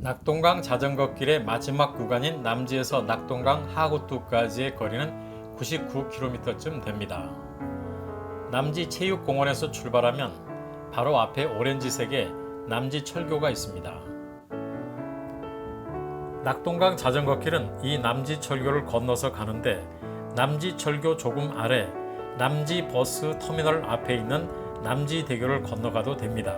낙동강 자전거길의 마지막 구간인 남지에서 낙동강 하구뚜까지의 거리는 99km쯤 됩니다. 남지 체육공원에서 출발하면 바로 앞에 오렌지색의 남지철교가 있습니다. 낙동강 자전거길은 이 남지철교를 건너서 가는데 남지철교 조금 아래 남지버스 터미널 앞에 있는 남지대교를 건너가도 됩니다.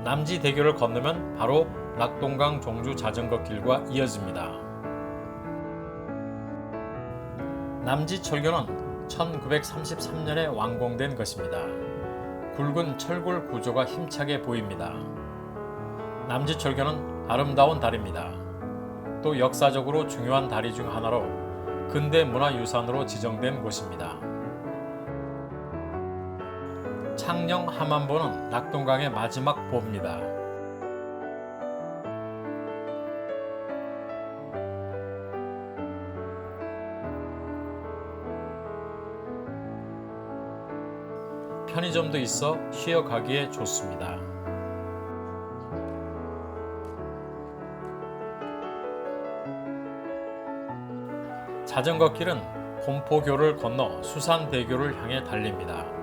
남지대교를 건너면 바로 낙동강 종주 자전거길과 이어집니다. 남지철교는 1933년에 완공된 것입니다. 굵은 철골 구조가 힘차게 보입니다. 남지철교는 아름다운 다리입니다. 또 역사적으로 중요한 다리 중 하나로 근대 문화유산으로 지정된 곳입니다. 창녕 함안보는 낙동강의 마지막 보입니다. 편의점도 있어 쉬어가기에 좋습니다. 자전거길은 곰포교를 건너 수산대교를 향해 달립니다.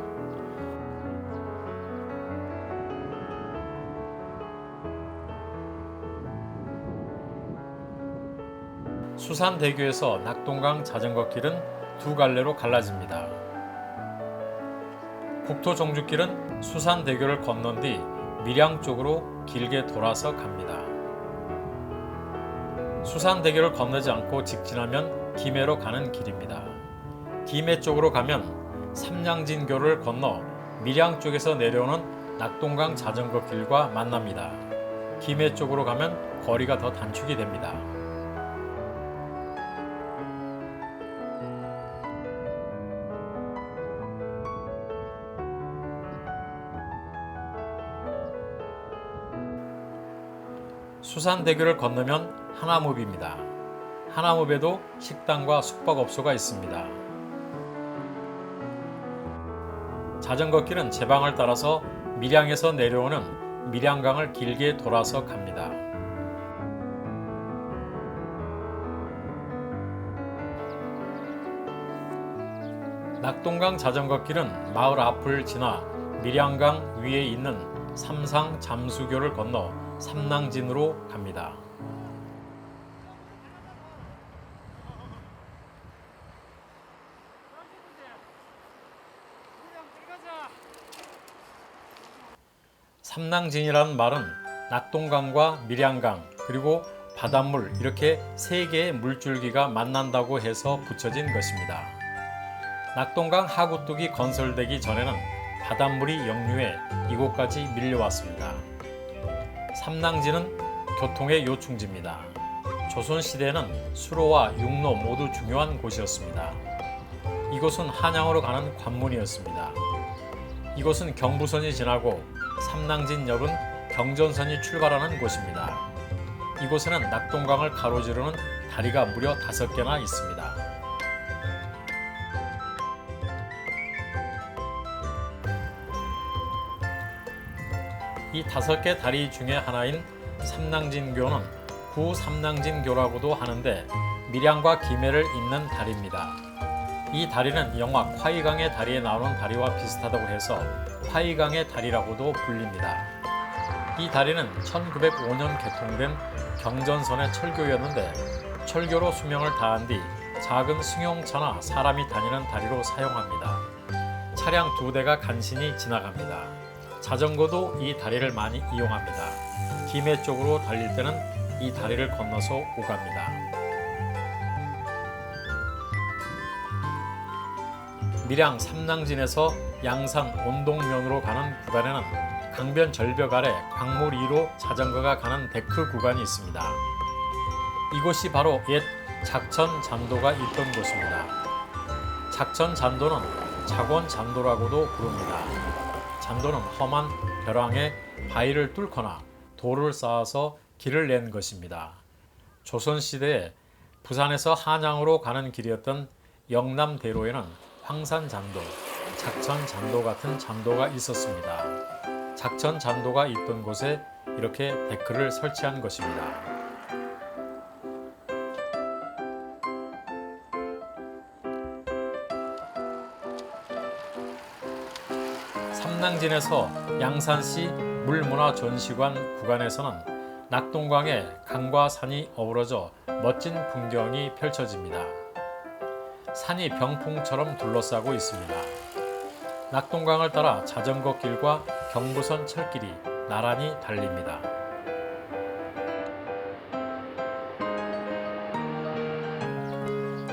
수산대교에서 낙동강 자전거길은 두 갈래로 갈라집니다. 국토종주길은 수산대교를 건넌 뒤 밀양 쪽으로 길게 돌아서 갑니다. 수산대교를 건너지 않고 직진하면 김해로 가는 길입니다. 김해 쪽으로 가면 삼량진교를 건너 밀양 쪽에서 내려오는 낙동강 자전거길과 만납니다. 김해 쪽으로 가면 거리가 더 단축이 됩니다. 수산대교를 건너면 하남읍입니다. 하남읍에도 식당과 숙박업소가 있습니다. 자전거길은 제방을 따라서 밀양에서 내려오는 밀양강을 길게 돌아서 갑니다. 낙동강 자전거길은 마을 앞을 지나 밀양강 위에 있는 삼상 잠수교를 건너 삼낭진으로 갑니다. 삼낭진이라는 말은 낙동강과 밀양강 그리고 바닷물 이렇게 세 개의 물줄기가 만난다고 해서 붙여진 것입니다. 낙동강 하구뚝이 건설되기 전에는 바닷물이 역류해 이곳까지 밀려왔습니다. 삼낭진은 교통의 요충지입니다. 조선시대에는 수로와 육로 모두 중요한 곳이었습니다. 이곳은 한양으로 가는 관문이었습니다. 이곳은 경부선이 지나고 삼낭진역은 경전선이 출발하는 곳입니다. 이곳에는 낙동강을 가로지르는 다리가 무려 5개나 있습니다. 이 5개 다리 중에 하나인 삼낭진교는 구삼낭진교라고도 하는데 밀양과 김해를 잇는 다리입니다. 이 다리는 영화 화이강의 다리에 나오는 다리와 비슷하다고 해서 화이강의 다리라고도 불립니다. 이 다리는 1905년 개통된 경전선의 철교였는데 철교로 수명을 다한 뒤 작은 승용차나 사람이 다니는 다리로 사용합니다. 차량 2대가 간신히 지나갑니다. 자전거도 이 다리를 많이 이용합니다. 김해 쪽으로 달릴 때는 이 다리를 건너서 오갑니다. 밀양 삼낭진에서 양산 온동면으로 가는 구간에는 강변 절벽 아래 광물 위로 자전거가 가는 데크 구간이 있습니다. 이곳이 바로 옛 작천잔도가 있던 곳입니다. 작천잔도는 작원잔도라고도 부릅니다. 잔도는 험한 벼랑에 바위를 뚫거나 돌을 쌓아서 길을 낸 것입니다. 조선시대에 부산에서 한양으로 가는 길이었던 영남대로에는 황산잔도, 작천잔도 같은 잔도가 있었습니다. 작천잔도가 있던 곳에 이렇게 데크를 설치한 것입니다. 삼낭진에서 양산시 물문화전시관 구간에서는 낙동강에 강과 산이 어우러져 멋진 풍경이 펼쳐집니다. 산이 병풍처럼 둘러싸고 있습니다. 낙동강을 따라 자전거 길과 경부선 철길이 나란히 달립니다.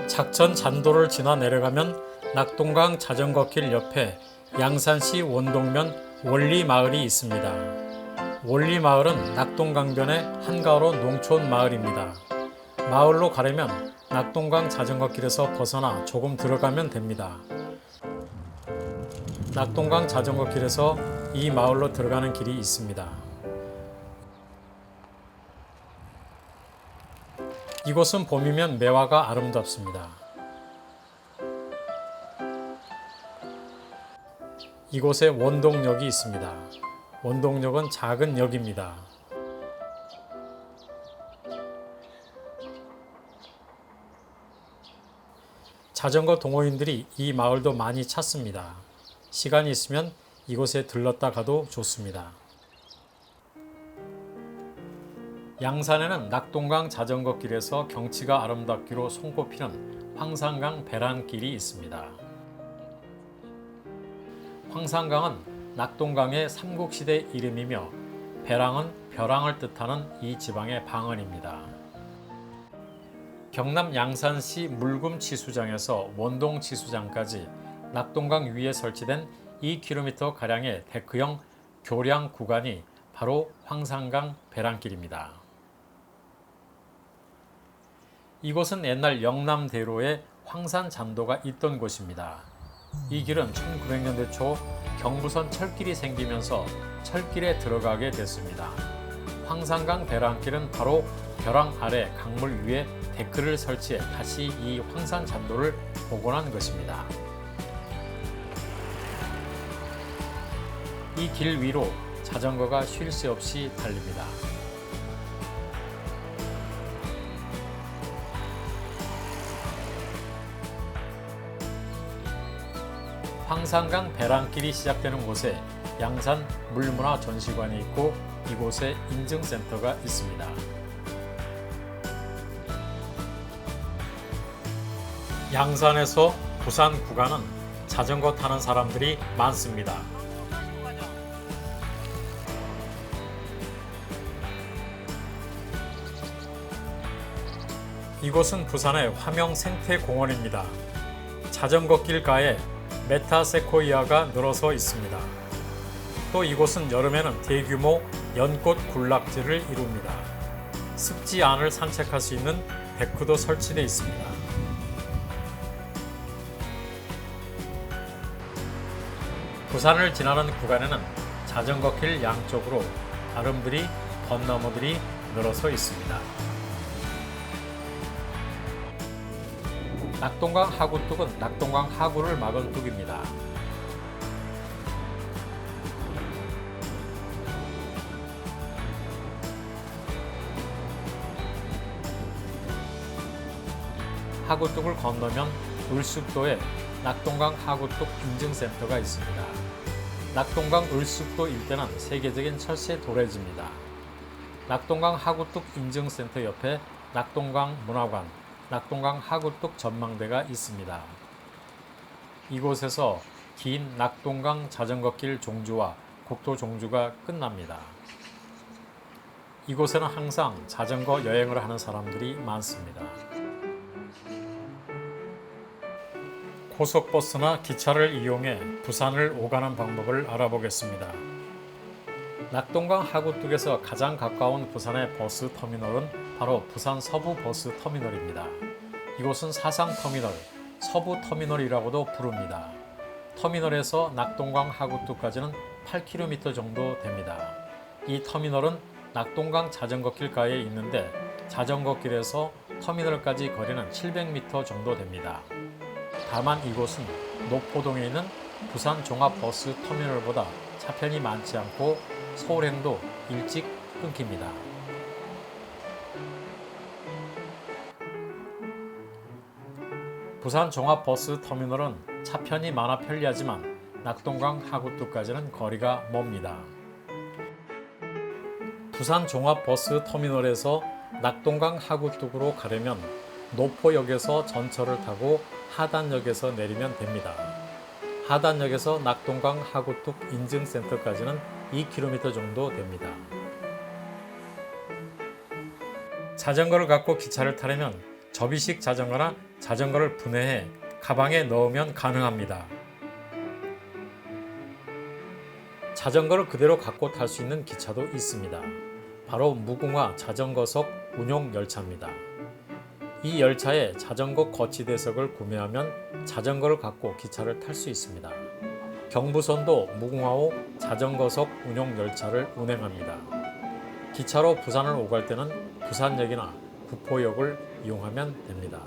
작천 잔도를 지나 내려가면 낙동강 자전거길 옆에 양산시 원동면 원리마을이 있습니다. 원리마을은 낙동강변의 한가로 농촌 마을입니다. 마을로 가려면 낙동강 자전거길에서 벗어나 조금 들어가면 됩니다. 낙동강 자전거길에서 이 마을로 들어가는 길이 있습니다. 이곳은 봄이면 매화가 아름답습니다. 이곳에 원동역이 있습니다. 원동역은 작은 역입니다. 자전거 동호인들이 이 마을도 많이 찾습니다. 시간이 있으면 이곳에 들렀다 가도 좋습니다. 양산에는 낙동강 자전거길에서 경치가 아름답기로 손꼽히는 황산강 배란길이 있습니다. 황산강은 낙동강의 삼국시대 이름이며 배랑은 벼랑을 뜻하는 이 지방의 방언입니다. 경남 양산시 물금치수장에서 원동치수장까지 낙동강 위에 설치된 2km가량의 데크형 교량 구간이 바로 황산강 배란길입니다. 이곳은 옛날 영남대로에 황산잔도가 있던 곳입니다. 이 길은 1900년대 초 경부선 철길이 생기면서 철길에 들어가게 됐습니다. 황산강 배란길은 바로 벼랑 아래 강물 위에 데크를 설치해 다시 이 황산잔도를 복원한 것입니다. 이 길 위로 자전거가 쉴 새 없이 달립니다. 황산강 배란길이 시작되는 곳에 양산 물문화전시관이 있고 이곳에 인증센터가 있습니다. 양산에서 부산 구간은 자전거 타는 사람들이 많습니다. 이곳은 부산의 화명생태공원입니다. 자전거길 가에 메타세코이아가 늘어서 있습니다. 또 이곳은 여름에는 대규모 연꽃 군락지를 이룹니다. 습지 안을 산책할 수 있는 데크도 설치되어 있습니다. 부산을 지나는 구간에는 자전거길 양쪽으로 다름들이 건나무들이 늘어서 있습니다. 낙동강 하구뚝은 낙동강 하구를 막은 뚝입니다. 하구뚝을 건너면 을숙도에 낙동강 하구뚝 인증센터가 있습니다. 낙동강 을숙도 일대는 세계적인 철새 도래지입니다. 낙동강 하구뚝 인증센터 옆에 낙동강 문화관, 낙동강 하구뚝 전망대가 있습니다. 이곳에서 긴 낙동강 자전거길 종주와 국도 종주가 끝납니다. 이곳에는 항상 자전거 여행을 하는 사람들이 많습니다. 고속버스나 기차를 이용해 부산을 오가는 방법을 알아보겠습니다. 낙동강 하구뚝에서 가장 가까운 부산의 버스 터미널은 바로 부산 서부 버스 터미널입니다. 이곳은 사상터미널, 서부터미널이라고도 부릅니다. 터미널에서 낙동강 하구뚝까지는 8km 정도 됩니다. 이 터미널은 낙동강 자전거길가에 있는데 자전거길에서 터미널까지 거리는 700m 정도 됩니다. 다만 이곳은 노포동에 있는 부산 종합버스 터미널보다 차편이 많지 않고 서울행도 일찍 끊깁니다. 부산 종합버스터미널은 차편이 많아 편리하지만 낙동강 하구뚝까지는 거리가 멉니다. 부산 종합버스터미널에서 낙동강 하구뚝으로 가려면 노포역에서 전철을 타고 하단역에서 내리면 됩니다. 하단역에서 낙동강 하구뚝 인증센터까지는 2km 정도 됩니다. 자전거를 갖고 기차를 타려면 접이식 자전거나 자전거를 분해해 가방에 넣으면 가능합니다. 자전거를 그대로 갖고 탈 수 있는 기차도 있습니다. 바로 무궁화 자전거석 운용 열차입니다. 이 열차에 자전거 거치대석을 구매하면 자전거를 갖고 기차를 탈 수 있습니다. 경부선도 무궁화호 자전거석 운용 열차를 운행합니다. 기차로 부산을 오갈 때는 부산역이나 구포역을 이용하면 됩니다.